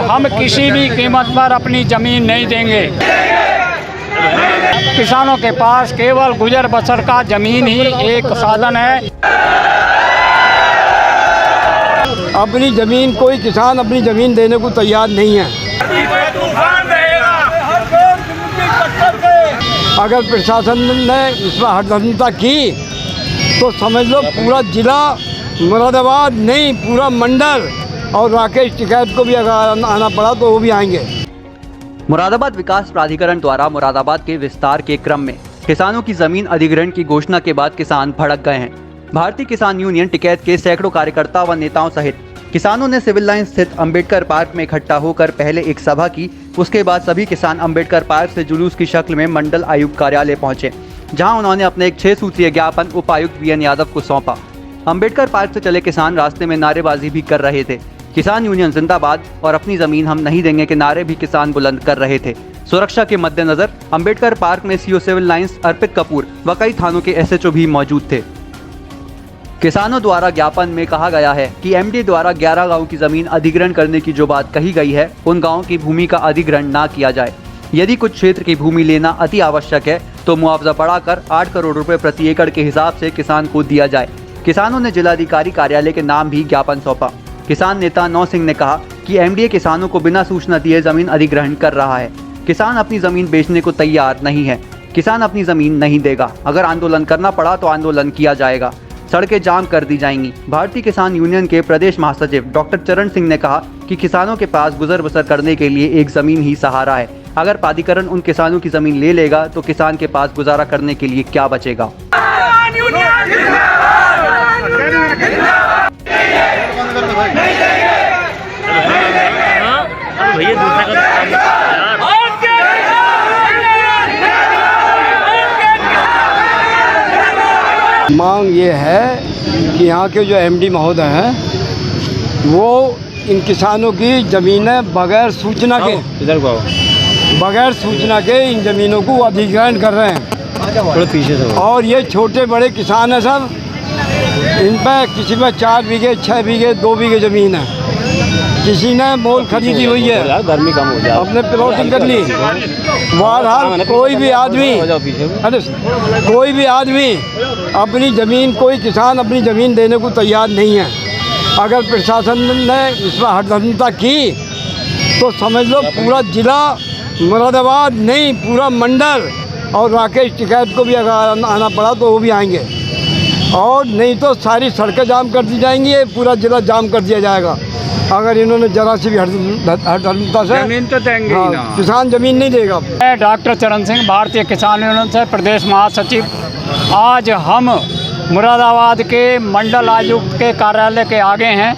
हम किसी भी कीमत पर अपनी ज़मीन नहीं देंगे। किसानों के पास केवल गुजर बसर का ज़मीन ही एक साधन है। अपनी ज़मीन कोई किसान अपनी ज़मीन देने को तैयार नहीं है। अगर प्रशासन ने इसमें हठधर्मिता की तो समझ लो पूरा जिला मुरादाबाद नहीं पूरा मंडल और राकेश टिकैत को भी अगर आना पड़ा तो वो भी आएंगे। मुरादाबाद विकास प्राधिकरण द्वारा मुरादाबाद के विस्तार के क्रम में किसानों की जमीन अधिग्रहण की घोषणा के बाद किसान भड़क गए हैं। भारतीय किसान यूनियन टिकैत के सैकड़ों कार्यकर्ता व नेताओं सहित किसानों ने सिविल लाइन स्थित अंबेडकर पार्क में इकट्ठा होकर पहले एक सभा की। उसके बाद सभी किसान अंबेडकर पार्क से जुलूस की शक्ल में मंडल आयुक्त कार्यालय पहुंचे, जहां उन्होंने अपने एक 6 सूत्रीय ज्ञापन उपायुक्त वीएन यादव को सौंपा। अंबेडकर पार्क से चले किसान रास्ते में नारेबाजी भी कर रहे थे। किसान यूनियन जिंदाबाद और अपनी जमीन हम नहीं देंगे के नारे भी किसान बुलंद कर रहे थे। सुरक्षा के मद्देनजर अंबेडकर पार्क में सीओ सिविल लाइंस अर्पित कपूर व कई थानों के एसएचओ भी मौजूद थे। किसानों द्वारा ज्ञापन में कहा गया है कि एमडी द्वारा 11 गांवों की जमीन अधिग्रहण करने की जो बात कही गई है, उन गांवों की भूमि का अधिग्रहण ना किया जाए। यदि कुछ क्षेत्र की भूमि लेना अति आवश्यक है तो मुआवजा बढ़ाकर 8 करोड़ रुपए प्रति एकड़ के हिसाब से किसान को दिया जाए। किसानों ने जिलाधिकारी कार्यालय के नाम भी ज्ञापन सौंपा। किसान नेता नौ सिंह ने कहा कि एमडीए किसानों को बिना सूचना दिए जमीन अधिग्रहण कर रहा है। किसान अपनी जमीन बेचने को तैयार नहीं है। किसान अपनी जमीन नहीं देगा। अगर आंदोलन करना पड़ा तो आंदोलन किया जाएगा। सड़कें जाम कर दी जाएंगी। भारतीय किसान यूनियन के प्रदेश महासचिव डॉक्टर चरण सिंह ने कहा कि किसानों के पास गुजर बसर करने के लिए एक जमीन ही सहारा है। अगर प्राधिकरण उन किसानों की जमीन ले लेगा तो किसान के पास गुजारा करने के लिए क्या बचेगा। मांग ये है कि यहाँ के जो एमडी महोदय हैं वो इन किसानों की ज़मीनें बगैर सूचना के इन ज़मीनों को अधिग्रहण कर रहे हैं। और ये छोटे बड़े किसान हैं सब, इन पर किसी में 4 बीघे 6 बीघे 2 बीघे ज़मीन है। किसी ने मोल खरीदी हुई है, गर्मी कम हो जाए, अपने प्लॉटिंग कर ली। बहरहाल कोई भी आदमी अपनी ज़मीन कोई किसान अपनी ज़मीन देने को तैयार नहीं है। अगर प्रशासन ने इसमें हठधर्मिता की तो समझ लो पूरा जिला मुरादाबाद नहीं पूरा मंडल और राकेश टिकैत को भी अगर आना पड़ा तो वो भी आएंगे। और नहीं तो सारी सड़कें जाम कर दी जाएंगी, पूरा जिला जाम कर दिया जाएगा अगर इन्होंने जरा सी भी हठधर्मिता से जमीन तो देंगे ही ना। किसान जमीन नहीं देगा। मैं डॉक्टर चरण सिंह भारतीय किसान यूनियन से प्रदेश महासचिव। आज हम मुरादाबाद के मंडल आयुक्त के कार्यालय के आगे हैं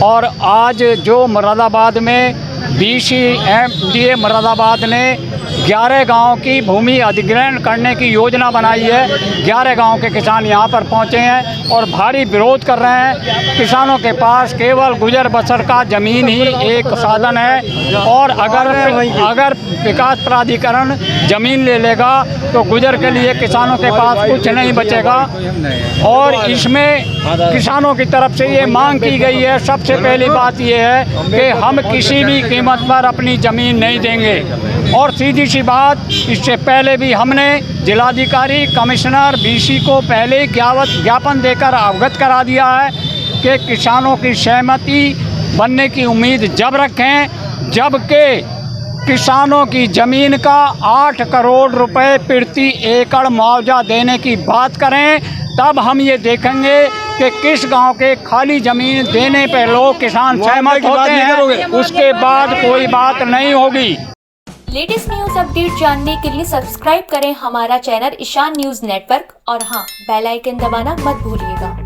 और आज जो मुरादाबाद में BCMDA मुरादाबाद ने 11 गांव की भूमि अधिग्रहण करने की योजना बनाई है। 11 गांव के किसान यहां पर पहुंचे हैं और भारी विरोध कर रहे हैं। किसानों के पास केवल गुजर बसर का ज़मीन ही एक साधन है और अगर विकास प्राधिकरण ज़मीन ले लेगा तो गुजर के लिए किसानों के पास कुछ नहीं बचेगा। और इसमें किसानों की तरफ से ये मांग की गई है। सबसे पहली बात ये है कि हम किसी भी कीमत पर अपनी ज़मीन नहीं देंगे। और सीधी सी बात, इससे पहले भी हमने जिलाधिकारी कमिश्नर BC को पहले ज्ञापन देकर अवगत करा दिया है कि किसानों की सहमति बनने की उम्मीद जब रखें जबकि किसानों की ज़मीन का 8 करोड़ रुपए प्रति एकड़ मुआवजा देने की बात करें, तब हम ये देखेंगे कि किस गांव के खाली ज़मीन देने पे लोग किसान सहमत होते हैं। उसके बाद कोई बात नहीं होगी। लेटेस्ट न्यूज अपडेट जानने के लिए सब्सक्राइब करें हमारा चैनल ईशान न्यूज नेटवर्क और हाँ, बेल आइकन दबाना मत भूलिएगा।